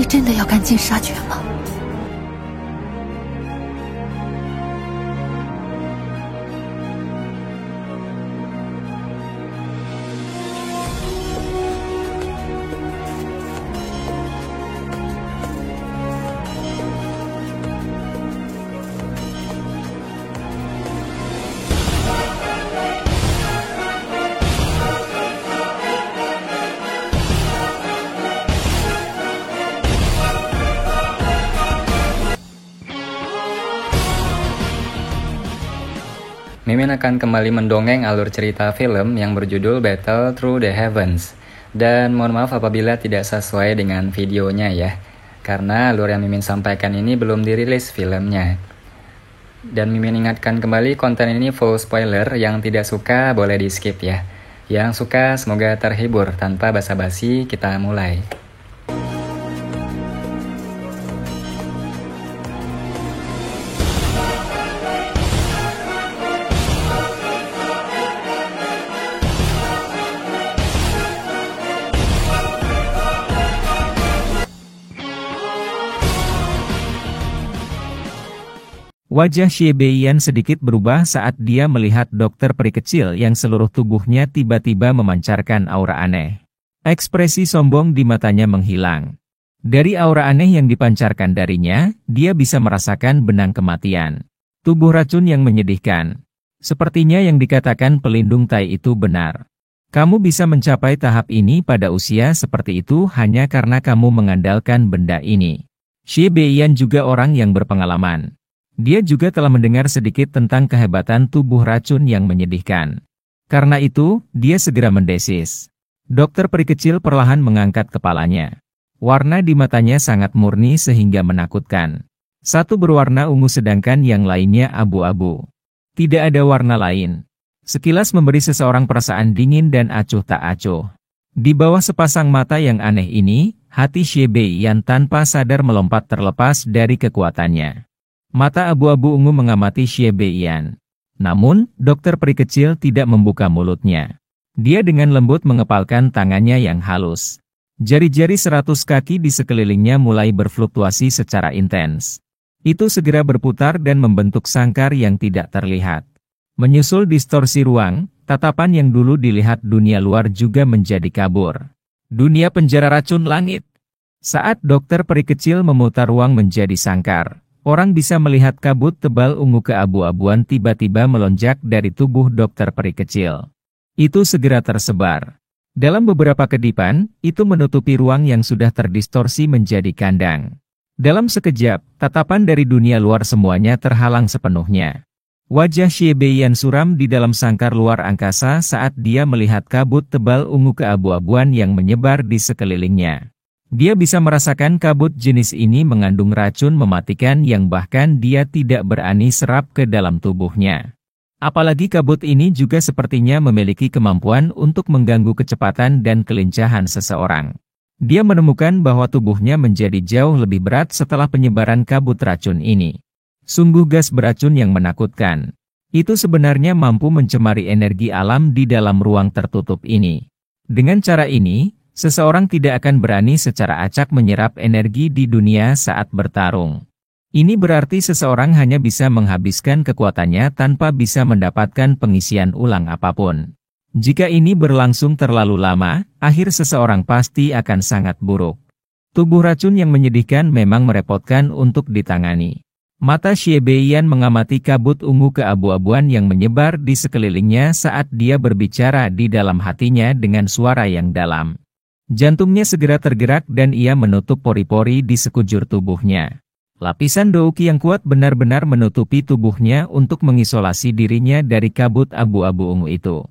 你真的要赶尽杀绝吗？Mimin akan kembali mendongeng alur cerita film yang berjudul Battle Through the Heavens. Dan mohon maaf apabila tidak sesuai dengan videonya ya, karena alur yang Mimin sampaikan ini belum dirilis filmnya. Dan Mimin ingatkan kembali, konten ini full spoiler, yang tidak suka boleh di skip ya. Yang suka semoga terhibur. Tanpa basa-basi kita mulai. Wajah Xie Beiyan sedikit berubah saat dia melihat dokter peri kecil yang seluruh tubuhnya tiba-tiba memancarkan aura aneh. Ekspresi sombong di matanya menghilang. Dari aura aneh yang dipancarkan darinya, dia bisa merasakan benang kematian. Tubuh racun yang menyedihkan. Sepertinya yang dikatakan pelindung Tai itu benar. Kamu bisa mencapai tahap ini pada usia seperti itu hanya karena kamu mengandalkan benda ini. Xie Beiyan juga orang yang berpengalaman. Dia juga telah mendengar sedikit tentang kehebatan tubuh racun yang menyedihkan. Karena itu, dia segera mendesis. Dokter peri kecil perlahan mengangkat kepalanya. Warna di matanya sangat murni sehingga menakutkan. Satu berwarna ungu sedangkan yang lainnya abu-abu. Tidak ada warna lain. Sekilas memberi seseorang perasaan dingin dan acuh tak acuh. Di bawah sepasang mata yang aneh ini, hati Xie Beiyan tanpa sadar melompat terlepas dari kekuatannya. Mata abu-abu ungu mengamati Xie Beiyan. Namun, dokter peri kecil tidak membuka mulutnya. Dia dengan lembut mengepalkan tangannya yang halus. Jari-jari 100 kaki di sekelilingnya mulai berfluktuasi secara intens. Itu segera berputar dan membentuk sangkar yang tidak terlihat. Menyusul distorsi ruang, tatapan yang dulu dilihat dunia luar juga menjadi kabur. Dunia penjara racun langit. Saat dokter peri kecil memutar ruang menjadi sangkar, orang bisa melihat kabut tebal ungu keabu-abuan tiba-tiba melonjak dari tubuh dokter peri kecil. Itu segera tersebar. Dalam beberapa kedipan, itu menutupi ruang yang sudah terdistorsi menjadi kandang. Dalam sekejap, tatapan dari dunia luar semuanya terhalang sepenuhnya. Wajah Xie Beiyan suram di dalam sangkar luar angkasa saat dia melihat kabut tebal ungu keabu-abuan yang menyebar di sekelilingnya. Dia bisa merasakan kabut jenis ini mengandung racun mematikan yang bahkan dia tidak berani serap ke dalam tubuhnya. Apalagi kabut ini juga sepertinya memiliki kemampuan untuk mengganggu kecepatan dan kelincahan seseorang. Dia menemukan bahwa tubuhnya menjadi jauh lebih berat setelah penyebaran kabut racun ini. Sungguh gas beracun yang menakutkan. Itu sebenarnya mampu mencemari energi alam di dalam ruang tertutup ini. Dengan cara ini, seseorang tidak akan berani secara acak menyerap energi di dunia saat bertarung. Ini berarti seseorang hanya bisa menghabiskan kekuatannya tanpa bisa mendapatkan pengisian ulang apapun. Jika ini berlangsung terlalu lama, akhir seseorang pasti akan sangat buruk. Tubuh racun yang menyedihkan memang merepotkan untuk ditangani. Mata Xie Beiyan mengamati kabut ungu keabu-abuan yang menyebar di sekelilingnya saat dia berbicara di dalam hatinya dengan suara yang dalam. Jantungnya segera tergerak dan ia menutup pori-pori di sekujur tubuhnya. Lapisan douki yang kuat benar-benar menutupi tubuhnya untuk mengisolasi dirinya dari kabut abu-abu ungu itu.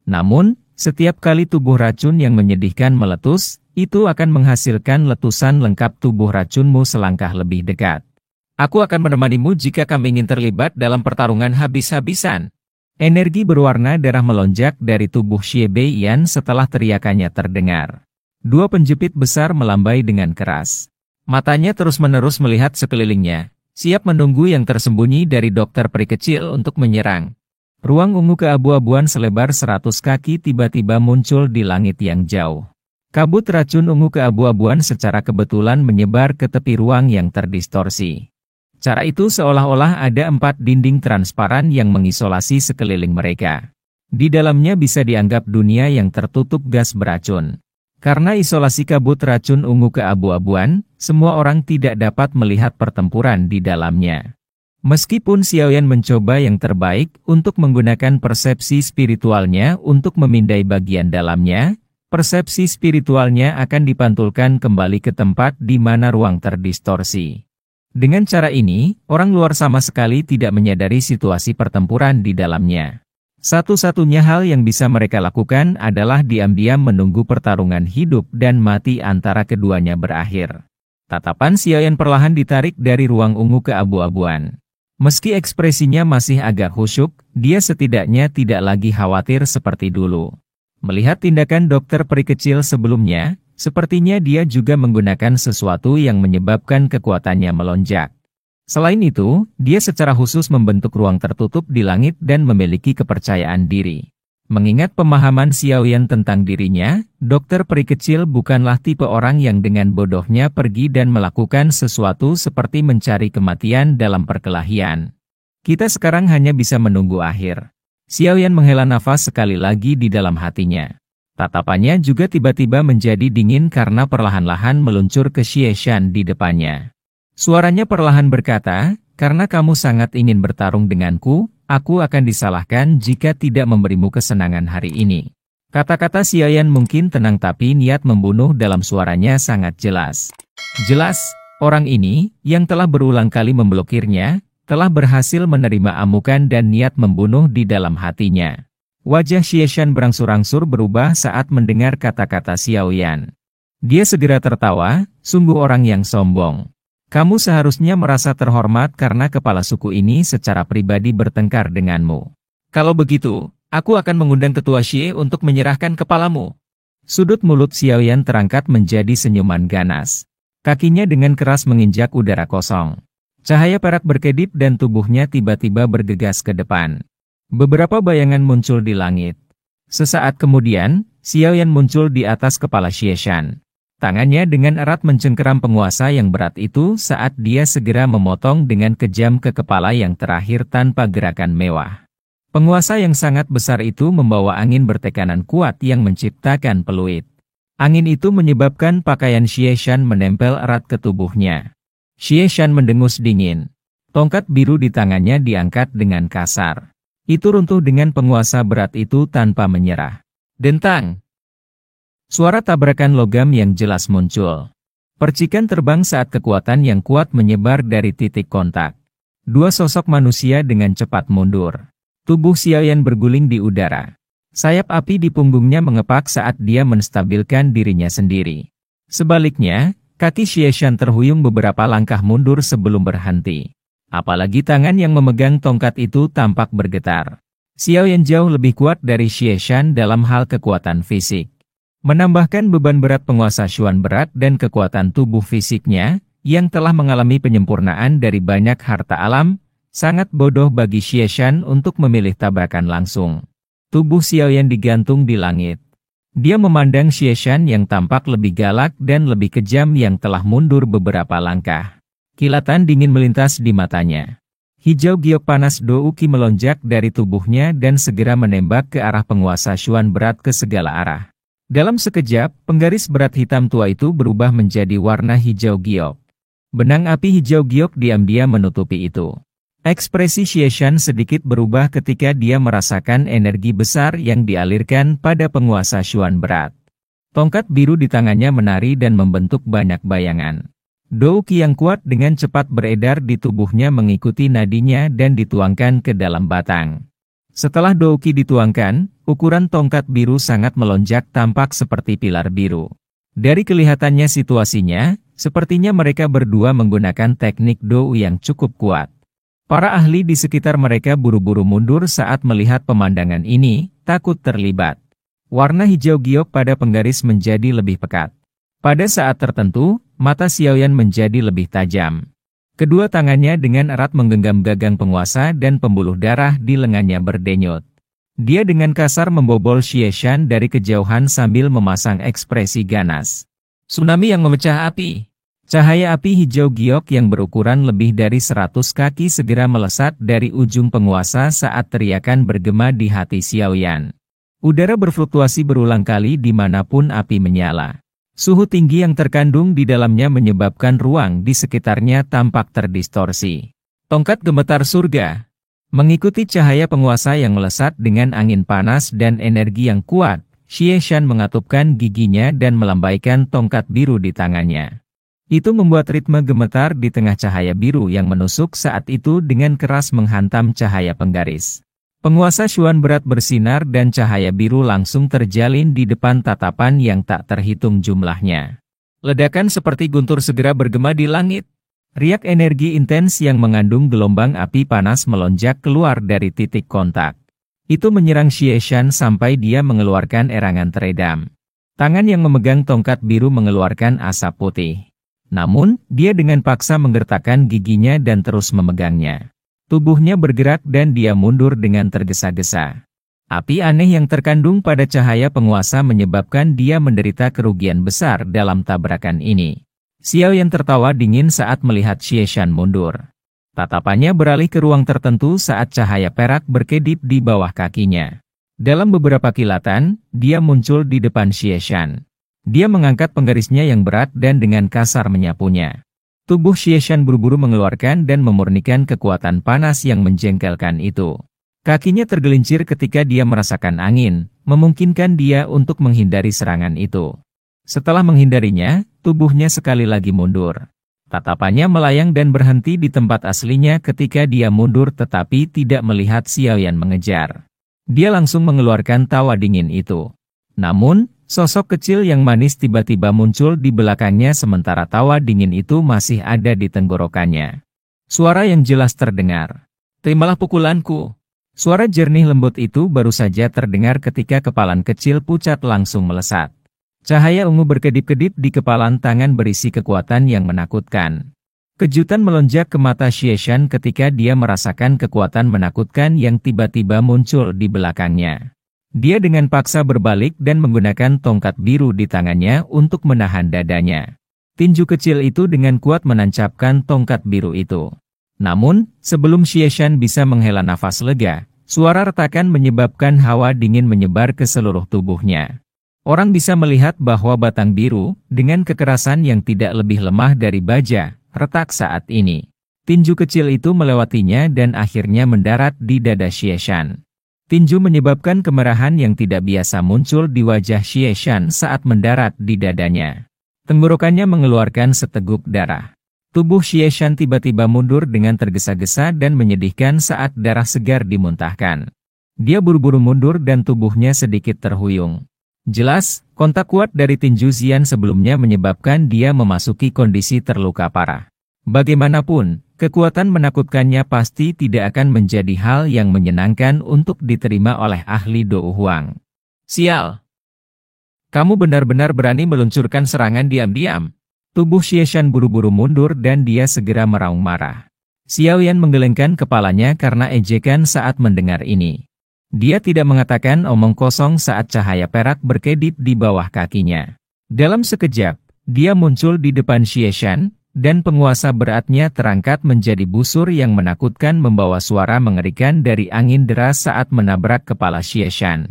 Namun, setiap kali tubuh racun yang menyedihkan meletus, itu akan menghasilkan letusan lengkap tubuh racunmu selangkah lebih dekat. Aku akan menemanimu jika kamu ingin terlibat dalam pertarungan habis-habisan. Energi berwarna darah melonjak dari tubuh Xie Beiyan setelah teriakannya terdengar. Dua penjepit besar melambai dengan keras. Matanya terus-menerus melihat sekelilingnya, siap menunggu yang tersembunyi dari dokter peri kecil untuk menyerang. Ruang ungu keabu-abuan selebar 100 kaki tiba-tiba muncul di langit yang jauh. Kabut racun ungu keabu-abuan secara kebetulan menyebar ke tepi ruang yang terdistorsi. Cara itu seolah-olah ada 4 dinding transparan yang mengisolasi sekeliling mereka. Di dalamnya bisa dianggap dunia yang tertutup gas beracun. Karena isolasi kabut racun ungu keabu-abuan, semua orang tidak dapat melihat pertempuran di dalamnya. Meskipun Xiaoyan mencoba yang terbaik untuk menggunakan persepsi spiritualnya untuk memindai bagian dalamnya, persepsi spiritualnya akan dipantulkan kembali ke tempat di mana ruang terdistorsi. Dengan cara ini, orang luar sama sekali tidak menyadari situasi pertempuran di dalamnya. Satu-satunya hal yang bisa mereka lakukan adalah diam-diam menunggu pertarungan hidup dan mati antara keduanya berakhir. Tatapan Xiaoyan perlahan ditarik dari ruang ungu keabu-abuan. Meski ekspresinya masih agak khusyuk, dia setidaknya tidak lagi khawatir seperti dulu. Melihat tindakan dokter peri kecil sebelumnya, sepertinya dia juga menggunakan sesuatu yang menyebabkan kekuatannya melonjak. Selain itu, dia secara khusus membentuk ruang tertutup di langit dan memiliki kepercayaan diri. Mengingat pemahaman Xiaoyan tentang dirinya, dokter peri kecil bukanlah tipe orang yang dengan bodohnya pergi dan melakukan sesuatu seperti mencari kematian dalam perkelahian. Kita sekarang hanya bisa menunggu akhir. Xiaoyan menghela nafas sekali lagi di dalam hatinya. Tatapannya juga tiba-tiba menjadi dingin karena perlahan-lahan meluncur ke Xie Shan di depannya. Suaranya perlahan berkata, "Karena kamu sangat ingin bertarung denganku, aku akan disalahkan jika tidak memberimu kesenangan hari ini." Kata-kata Xiaoyan mungkin tenang tapi niat membunuh dalam suaranya sangat jelas. Jelas, orang ini, yang telah berulang kali memblokirnya, telah berhasil menerima amukan dan niat membunuh di dalam hatinya. Wajah Xie Shan berangsur-angsur berubah saat mendengar kata-kata Xiaoyan. Dia segera tertawa, "Sungguh orang yang sombong. Kamu seharusnya merasa terhormat karena kepala suku ini secara pribadi bertengkar denganmu. Kalau begitu, aku akan mengundang ketua Xie untuk menyerahkan kepalamu." Sudut mulut Xiaoyan terangkat menjadi senyuman ganas. Kakinya dengan keras menginjak udara kosong. Cahaya perak berkedip dan tubuhnya tiba-tiba bergegas ke depan. Beberapa bayangan muncul di langit. Sesaat kemudian, Xiaoyan muncul di atas kepala Xie Shan. Tangannya dengan erat mencengkeram penguasa yang berat itu saat dia segera memotong dengan kejam ke kepala yang terakhir tanpa gerakan mewah. Penguasa yang sangat besar itu membawa angin bertekanan kuat yang menciptakan peluit. Angin itu menyebabkan pakaian Xie Shan menempel erat ke tubuhnya. Xie Shan mendengus dingin. Tongkat biru di tangannya diangkat dengan kasar. Itu runtuh dengan penguasa berat itu tanpa menyerah. Dentang! Suara tabrakan logam yang jelas muncul. Percikan terbang saat kekuatan yang kuat menyebar dari titik kontak. Dua sosok manusia dengan cepat mundur. Tubuh Xiaoyan berguling di udara. Sayap api di punggungnya mengepak saat dia menstabilkan dirinya sendiri. Sebaliknya, kaki Xie Shan terhuyung beberapa langkah mundur sebelum berhenti. Apalagi tangan yang memegang tongkat itu tampak bergetar. Xiaoyan jauh lebih kuat dari Xie Shan dalam hal kekuatan fisik. Menambahkan beban berat penguasa Xuan berat dan kekuatan tubuh fisiknya, yang telah mengalami penyempurnaan dari banyak harta alam, sangat bodoh bagi Xie Shan untuk memilih tabrakan langsung. Tubuh Xiaoyan digantung di langit. Dia memandang Xie Shan yang tampak lebih galak dan lebih kejam yang telah mundur beberapa langkah. Kilatan dingin melintas di matanya. Hijau giok panas Douki melonjak dari tubuhnya dan segera menembak ke arah penguasa Xuan berat ke segala arah. Dalam sekejap, penggaris berat hitam tua itu berubah menjadi warna hijau giok. Benang api hijau giok diam-diam menutupi itu. Ekspresi Xie Shan sedikit berubah ketika dia merasakan energi besar yang dialirkan pada penguasa Xuan berat. Tongkat biru di tangannya menari dan membentuk banyak bayangan. Douki yang kuat dengan cepat beredar di tubuhnya mengikuti nadinya dan dituangkan ke dalam batang. Setelah Douki dituangkan, ukuran tongkat biru sangat melonjak tampak seperti pilar biru. Dari kelihatannya situasinya, sepertinya mereka berdua menggunakan teknik Dou yang cukup kuat. Para ahli di sekitar mereka buru-buru mundur saat melihat pemandangan ini, takut terlibat. Warna hijau giok pada penggaris menjadi lebih pekat. Pada saat tertentu, mata Xiaoyan menjadi lebih tajam. Kedua tangannya dengan erat menggenggam gagang penguasa dan pembuluh darah di lengannya berdenyut. Dia dengan kasar membobol Xie Shan dari kejauhan sambil memasang ekspresi ganas. Tsunami yang memecah api. Cahaya api hijau giok yang berukuran lebih dari 100 kaki segera melesat dari ujung penguasa saat teriakan bergema di hati Xiaoyan. Udara berfluktuasi berulang kali dimanapun api menyala. Suhu tinggi yang terkandung di dalamnya menyebabkan ruang di sekitarnya tampak terdistorsi. Tongkat gemetar surga. Mengikuti cahaya penguasa yang melesat dengan angin panas dan energi yang kuat, Xie Shan mengatupkan giginya dan melambaikan tongkat biru di tangannya. Itu membuat ritme gemetar di tengah cahaya biru yang menusuk saat itu dengan keras menghantam cahaya penggaris. Penguasa Xuan berat bersinar dan cahaya biru langsung terjalin di depan tatapan yang tak terhitung jumlahnya. Ledakan seperti guntur segera bergema di langit. Riak energi intens yang mengandung gelombang api panas melonjak keluar dari titik kontak. Itu menyerang Xie Shan sampai dia mengeluarkan erangan teredam. Tangan yang memegang tongkat biru mengeluarkan asap putih. Namun, dia dengan paksa menggertakkan giginya dan terus memegangnya. Tubuhnya bergerak dan dia mundur dengan tergesa-gesa. Api aneh yang terkandung pada cahaya penguasa menyebabkan dia menderita kerugian besar dalam tabrakan ini. Xiaoyan tertawa dingin saat melihat Xie Shan mundur. Tatapannya beralih ke ruang tertentu saat cahaya perak berkedip di bawah kakinya. Dalam beberapa kilatan, dia muncul di depan Xie Shan. Dia mengangkat penggarisnya yang berat dan dengan kasar menyapunya. Tubuh Xie Shan buru-buru mengeluarkan dan memurnikan kekuatan panas yang menjengkelkan itu. Kakinya tergelincir ketika dia merasakan angin, memungkinkan dia untuk menghindari serangan itu. Setelah menghindarinya, tubuhnya sekali lagi mundur. Tatapannya melayang dan berhenti di tempat aslinya ketika dia mundur tetapi tidak melihat Xiaoyan mengejar. Dia langsung mengeluarkan tawa dingin itu. Namun, sosok kecil yang manis tiba-tiba muncul di belakangnya sementara tawa dingin itu masih ada di tenggorokannya. Suara yang jelas terdengar. "Terimalah pukulanku." Suara jernih lembut itu baru saja terdengar ketika kepalan kecil pucat langsung melesat. Cahaya ungu berkedip-kedip di kepalan tangan berisi kekuatan yang menakutkan. Kejutan melonjak ke mata Xie Shan ketika dia merasakan kekuatan menakutkan yang tiba-tiba muncul di belakangnya. Dia dengan paksa berbalik dan menggunakan tongkat biru di tangannya untuk menahan dadanya. Tinju kecil itu dengan kuat menancapkan tongkat biru itu. Namun, sebelum Xie Shan bisa menghela nafas lega, suara retakan menyebabkan hawa dingin menyebar ke seluruh tubuhnya. Orang bisa melihat bahwa batang biru, dengan kekerasan yang tidak lebih lemah dari baja, retak saat ini. Tinju kecil itu melewatinya dan akhirnya mendarat di dada Xie Shan. Tinju menyebabkan kemerahan yang tidak biasa muncul di wajah Xie Shan saat mendarat di dadanya. Tenggorokannya mengeluarkan seteguk darah. Tubuh Xie Shan tiba-tiba mundur dengan tergesa-gesa dan menyedihkan saat darah segar dimuntahkan. Dia buru-buru mundur dan tubuhnya sedikit terhuyung. Jelas, kontak kuat dari tinju Xian sebelumnya menyebabkan dia memasuki kondisi terluka parah. Bagaimanapun, kekuatan menakutkannya pasti tidak akan menjadi hal yang menyenangkan untuk diterima oleh ahli Dou Huang. "Sial! Kamu benar-benar berani meluncurkan serangan diam-diam." Tubuh Xie Shan buru-buru mundur dan dia segera meraung marah. Xiaoyan menggelengkan kepalanya karena ejekan saat mendengar ini. Dia tidak mengatakan omong kosong saat cahaya perak berkedip di bawah kakinya. Dalam sekejap, dia muncul di depan Xie Shan, dan penguasa beratnya terangkat menjadi busur yang menakutkan membawa suara mengerikan dari angin deras saat menabrak kepala Xie Shan.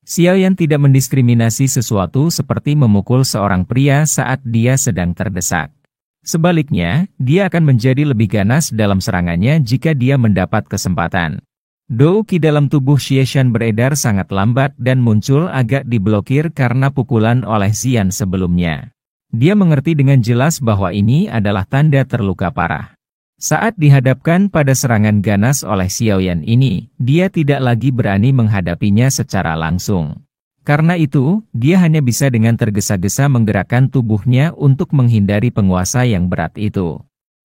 Xiaoyan tidak mendiskriminasi sesuatu seperti memukul seorang pria saat dia sedang terdesak. Sebaliknya, dia akan menjadi lebih ganas dalam serangannya jika dia mendapat kesempatan. Dou Qi dalam tubuh Xie Shan beredar sangat lambat dan muncul agak diblokir karena pukulan oleh Xian sebelumnya. Dia mengerti dengan jelas bahwa ini adalah tanda terluka parah. Saat dihadapkan pada serangan ganas oleh Xiaoyan ini, dia tidak lagi berani menghadapinya secara langsung. Karena itu, dia hanya bisa dengan tergesa-gesa menggerakkan tubuhnya untuk menghindari penguasa yang berat itu.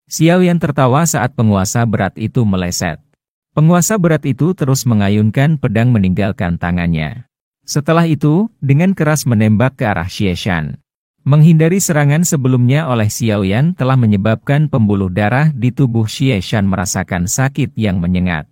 Xiaoyan tertawa saat penguasa berat itu meleset. Penguasa berat itu terus mengayunkan pedang meninggalkan tangannya. Setelah itu, dengan keras menembak ke arah Xie Shan. Menghindari serangan sebelumnya oleh Xiaoyan telah menyebabkan pembuluh darah di tubuh Xie Shan merasakan sakit yang menyengat.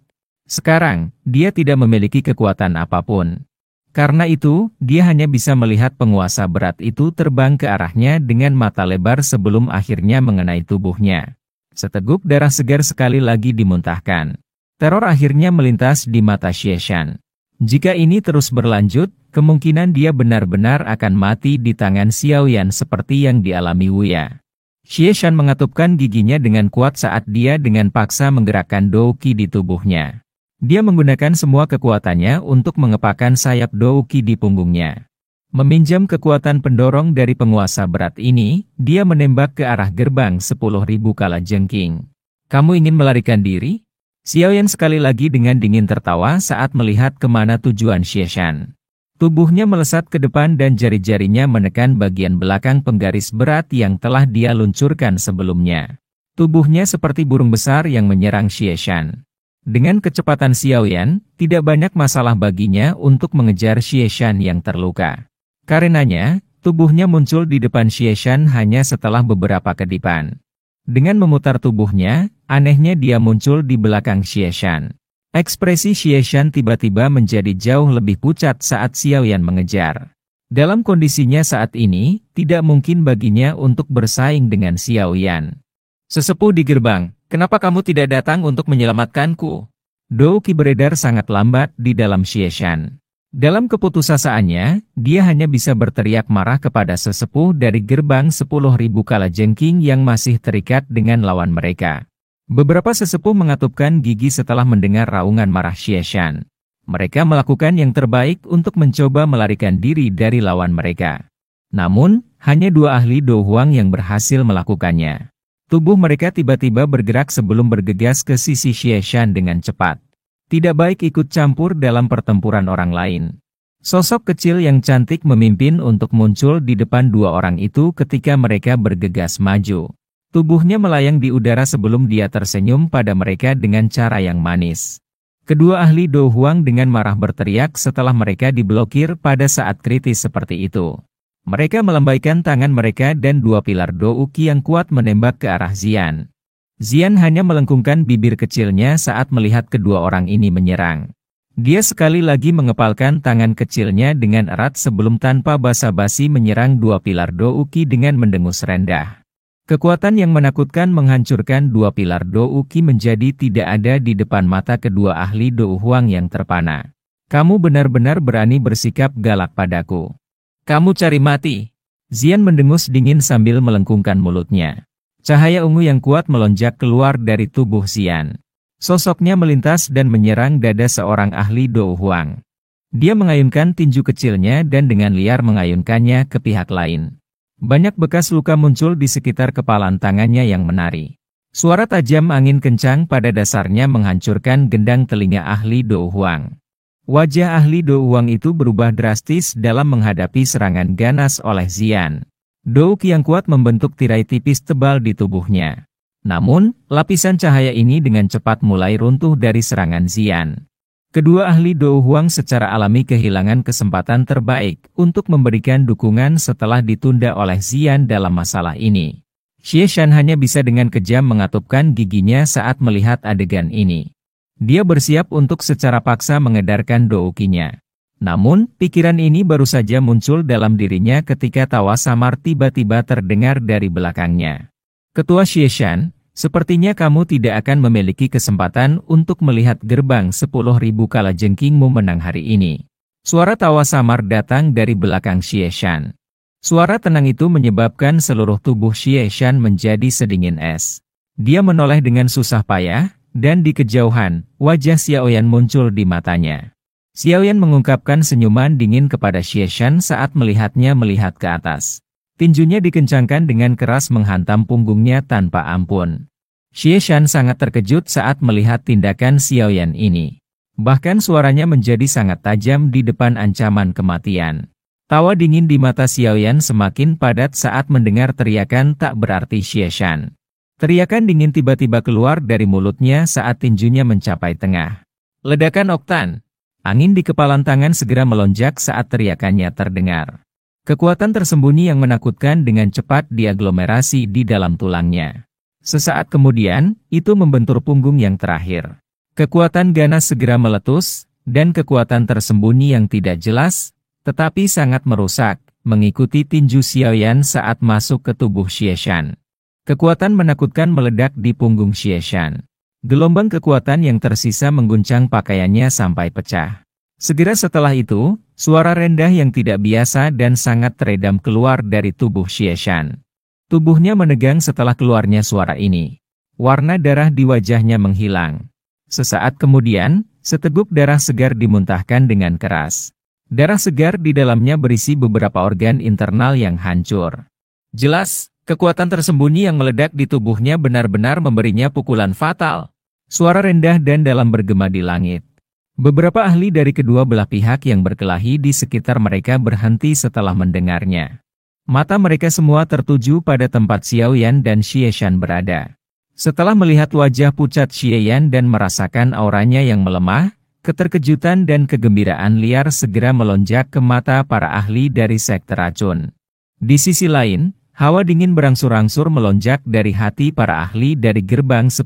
Sekarang, dia tidak memiliki kekuatan apapun. Karena itu, dia hanya bisa melihat penguasa berat itu terbang ke arahnya dengan mata lebar sebelum akhirnya mengenai tubuhnya. Seteguk darah segar sekali lagi dimuntahkan. Teror akhirnya melintas di mata Xie Shan. Jika ini terus berlanjut, kemungkinan dia benar-benar akan mati di tangan Xiaoyan seperti yang dialami Wuya. Xie Shan mengatupkan giginya dengan kuat saat dia dengan paksa menggerakkan Douqi di tubuhnya. Dia menggunakan semua kekuatannya untuk mengepakkan sayap Douqi di punggungnya. Meminjam kekuatan pendorong dari penguasa berat ini, dia menembak ke arah gerbang 10.000 kalajengking. Kamu ingin melarikan diri? Xiaoyan sekali lagi dengan dingin tertawa saat melihat kemana tujuan Xie Shan. Tubuhnya melesat ke depan dan jari-jarinya menekan bagian belakang penggaris berat yang telah dia luncurkan sebelumnya. Tubuhnya seperti burung besar yang menyerang Xie Shan. Dengan kecepatan Xiaoyan, tidak banyak masalah baginya untuk mengejar Xie Shan yang terluka. Karenanya, tubuhnya muncul di depan Xie Shan hanya setelah beberapa kedipan. Dengan memutar tubuhnya, anehnya dia muncul di belakang Xie Shan. Ekspresi Xie Shan tiba-tiba menjadi jauh lebih pucat saat Xiaoyan mengejar. Dalam kondisinya saat ini, tidak mungkin baginya untuk bersaing dengan Xiaoyan. Sesepuh di gerbang, kenapa kamu tidak datang untuk menyelamatkanku? Douqi beredar sangat lambat di dalam Xie Shan. Dalam keputusasanya, dia hanya bisa berteriak marah kepada sesepuh dari gerbang 10.000 kalajengking yang masih terikat dengan lawan mereka. Beberapa sesepuh mengatupkan gigi setelah mendengar raungan marah Xie Shan. Mereka melakukan yang terbaik untuk mencoba melarikan diri dari lawan mereka. Namun, hanya 2 ahli Do Huang yang berhasil melakukannya. Tubuh mereka tiba-tiba bergerak sebelum bergegas ke sisi Xie Shan dengan cepat. Tidak baik ikut campur dalam pertempuran orang lain. Sosok kecil yang cantik memimpin untuk muncul di depan 2 orang itu ketika mereka bergegas maju. Tubuhnya melayang di udara sebelum dia tersenyum pada mereka dengan cara yang manis. Kedua ahli Do Huang dengan marah berteriak setelah mereka diblokir pada saat kritis seperti itu. Mereka melambaikan tangan mereka dan 2 pilar Douqi yang kuat menembak ke arah Xian. Xian hanya melengkungkan bibir kecilnya saat melihat kedua orang ini menyerang. Dia sekali lagi mengepalkan tangan kecilnya dengan erat sebelum tanpa basa-basi menyerang 2 pilar Douqi dengan mendengus rendah. Kekuatan yang menakutkan menghancurkan 2 pilar Douqi menjadi tidak ada di depan mata kedua ahli Do Huang yang terpana. Kamu benar-benar berani bersikap galak padaku. Kamu cari mati. Xian mendengus dingin sambil melengkungkan mulutnya. Cahaya ungu yang kuat melonjak keluar dari tubuh Xian. Sosoknya melintas dan menyerang dada seorang ahli Do Huang. Dia mengayunkan tinju kecilnya dan dengan liar mengayunkannya ke pihak lain. Banyak bekas luka muncul di sekitar kepalan tangannya yang menari. Suara tajam angin kencang pada dasarnya menghancurkan gendang telinga ahli Do Huang. Wajah ahli Do Huang itu berubah drastis dalam menghadapi serangan ganas oleh Xian. Douqi yang kuat membentuk tirai tipis tebal di tubuhnya. Namun, lapisan cahaya ini dengan cepat mulai runtuh dari serangan Xian. Kedua ahli Do Huang secara alami kehilangan kesempatan terbaik untuk memberikan dukungan setelah ditunda oleh Xian dalam masalah ini. Xie Shan hanya bisa dengan kejam mengatupkan giginya saat melihat adegan ini. Dia bersiap untuk secara paksa mengedarkan Douqi-nya. Namun, pikiran ini baru saja muncul dalam dirinya ketika tawa samar tiba-tiba terdengar dari belakangnya. Ketua Xie Shan, sepertinya kamu tidak akan memiliki kesempatan untuk melihat gerbang 10.000 kalajengkingmu menang hari ini. Suara tawa samar datang dari belakang Xie Shan. Suara tenang itu menyebabkan seluruh tubuh Xie Shan menjadi sedingin es. Dia menoleh dengan susah payah, dan di kejauhan, wajah Xiaoyan muncul di matanya. Xiaoyan mengungkapkan senyuman dingin kepada Xie Shan saat melihatnya melihat ke atas. Tinjunya dikencangkan dengan keras menghantam punggungnya tanpa ampun. Xie Shan sangat terkejut saat melihat tindakan Xiaoyan ini. Bahkan suaranya menjadi sangat tajam di depan ancaman kematian. Tawa dingin di mata Xiaoyan semakin padat saat mendengar teriakan tak berarti Xie Shan. Teriakan dingin tiba-tiba keluar dari mulutnya saat tinjunya mencapai tengah. Ledakan oktan. Angin di kepalan tangan segera melonjak saat teriakannya terdengar. Kekuatan tersembunyi yang menakutkan dengan cepat diaglomerasi di dalam tulangnya. Sesaat kemudian, itu membentur punggung yang terakhir. Kekuatan ganas segera meletus, dan kekuatan tersembunyi yang tidak jelas, tetapi sangat merusak, mengikuti tinju Xiaoyan saat masuk ke tubuh Xie Shan. Kekuatan menakutkan meledak di punggung Xie Shan. Gelombang kekuatan yang tersisa mengguncang pakaiannya sampai pecah. Segera setelah itu, suara rendah yang tidak biasa dan sangat teredam keluar dari tubuh Xie Shan. Tubuhnya menegang setelah keluarnya suara ini. Warna darah di wajahnya menghilang. Sesaat kemudian, seteguk darah segar dimuntahkan dengan keras. Darah segar di dalamnya berisi beberapa organ internal yang hancur. Jelas, kekuatan tersembunyi yang meledak di tubuhnya benar-benar memberinya pukulan fatal. Suara rendah dan dalam bergema di langit. Beberapa ahli dari kedua belah pihak yang berkelahi di sekitar mereka berhenti setelah mendengarnya. Mata mereka semua tertuju pada tempat Xiaoyan dan Xie Shan berada. Setelah melihat wajah pucat Xie Yan dan merasakan auranya yang melemah, keterkejutan dan kegembiraan liar segera melonjak ke mata para ahli dari sekte racun. Di sisi lain, hawa dingin berangsur-angsur melonjak dari hati para ahli dari gerbang 10.000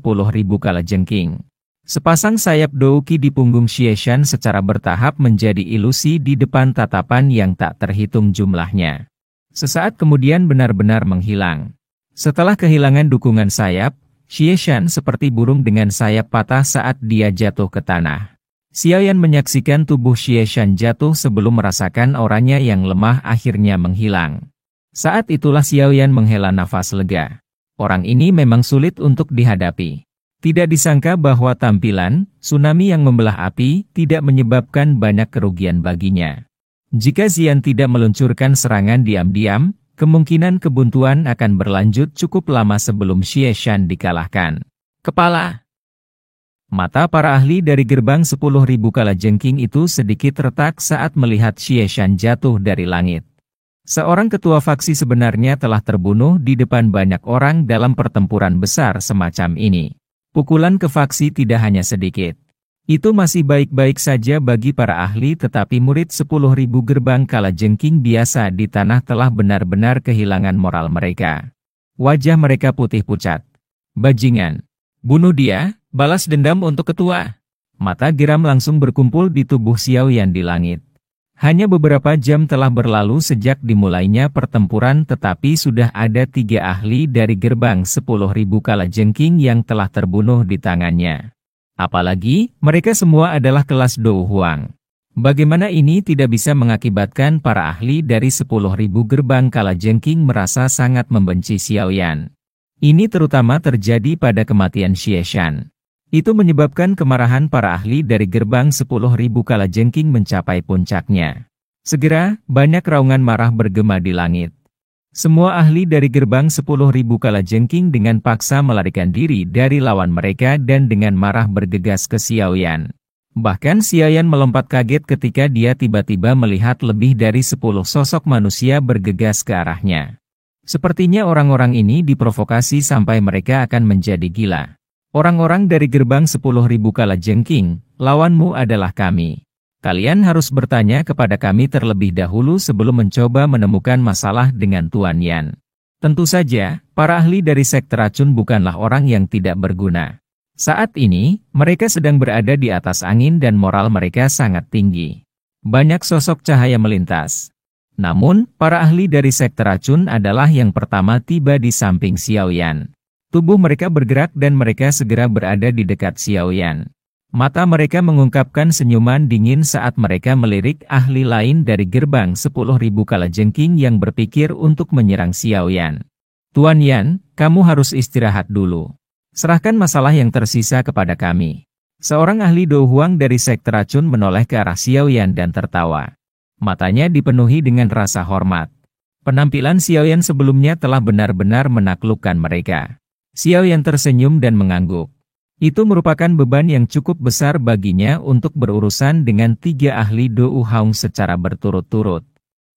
kalajengking. Sepasang sayap douki di punggung Xie Shan secara bertahap menjadi ilusi di depan tatapan yang tak terhitung jumlahnya. Sesaat kemudian benar-benar menghilang. Setelah kehilangan dukungan sayap, Xie Shan seperti burung dengan sayap patah saat dia jatuh ke tanah. Xiaoyan menyaksikan tubuh Xie Shan jatuh sebelum merasakan auranya yang lemah akhirnya menghilang. Saat itulah Xiaoyan menghela nafas lega. Orang ini memang sulit untuk dihadapi. Tidak disangka bahwa tampilan, tsunami yang membelah api, tidak menyebabkan banyak kerugian baginya. Jika Xian tidak meluncurkan serangan diam-diam, kemungkinan kebuntuan akan berlanjut cukup lama sebelum Xie Shan dikalahkan. Kepala. Mata para ahli dari gerbang 10.000 kalajengking itu sedikit retak saat melihat Xie Shan jatuh dari langit. Seorang ketua faksi sebenarnya telah terbunuh di depan banyak orang dalam pertempuran besar semacam ini. Pukulan ke faksi tidak hanya sedikit. Itu masih baik-baik saja bagi para ahli, tetapi murid 10.000 gerbang kalajengking biasa di tanah telah benar-benar kehilangan moral mereka. Wajah mereka putih pucat. Bajingan. Bunuh dia, balas dendam untuk ketua. Mata geram langsung berkumpul di tubuh Xiaoyan di langit. Hanya beberapa jam telah berlalu sejak dimulainya pertempuran, tetapi sudah ada 3 ahli dari gerbang 10.000 kalajengking yang telah terbunuh di tangannya. Apalagi, mereka semua adalah kelas Dou Huang. Bagaimana ini tidak bisa mengakibatkan para ahli dari 10.000 gerbang kalajengking merasa sangat membenci Xiaoyan. Ini terutama terjadi pada kematian Xie Shan. Itu menyebabkan kemarahan para ahli dari gerbang 10.000 kalajengking mencapai puncaknya. Segera, banyak raungan marah bergema di langit. Semua ahli dari gerbang 10.000 kalajengking dengan paksa melarikan diri dari lawan mereka dan dengan marah bergegas ke Xiaoyan. Bahkan Xiaoyan melompat kaget ketika dia tiba-tiba melihat lebih dari 10 sosok manusia bergegas ke arahnya. Sepertinya orang-orang ini diprovokasi sampai mereka akan menjadi gila. Orang-orang dari gerbang 10.000 kalajengking, lawanmu adalah kami. Kalian harus bertanya kepada kami terlebih dahulu sebelum mencoba menemukan masalah dengan Tuan Yan. Tentu saja, para ahli dari sekte racun bukanlah orang yang tidak berguna. Saat ini, mereka sedang berada di atas angin dan moral mereka sangat tinggi. Banyak sosok cahaya melintas. Namun, para ahli dari sekte racun adalah yang pertama tiba di samping Xiaoyan. Tubuh mereka bergerak dan mereka segera berada di dekat Xiaoyan. Mata mereka mengungkapkan senyuman dingin saat mereka melirik ahli lain dari gerbang 10.000 kalajengking yang berpikir untuk menyerang Xiaoyan. Tuan Yan, kamu harus istirahat dulu. Serahkan masalah yang tersisa kepada kami. Seorang ahli Dou Huang dari sekte racun menoleh ke arah Xiaoyan dan tertawa. Matanya dipenuhi dengan rasa hormat. Penampilan Xiaoyan sebelumnya telah benar-benar menaklukkan mereka. Xiaoyan tersenyum dan mengangguk. Itu merupakan beban yang cukup besar baginya untuk berurusan dengan 3 ahli Dou Huang secara berturut-turut.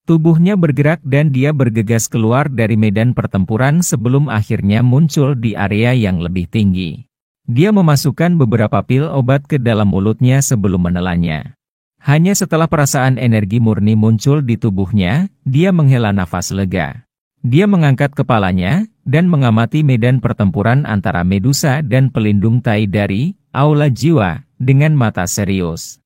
Tubuhnya bergerak dan dia bergegas keluar dari medan pertempuran sebelum akhirnya muncul di area yang lebih tinggi. Dia memasukkan beberapa pil obat ke dalam mulutnya sebelum menelannya. Hanya setelah perasaan energi murni muncul di tubuhnya, dia menghela nafas lega. Dia mengangkat kepalanya dan mengamati medan pertempuran antara Medusa dan pelindung Tai dari Aula Jiwa dengan mata serius.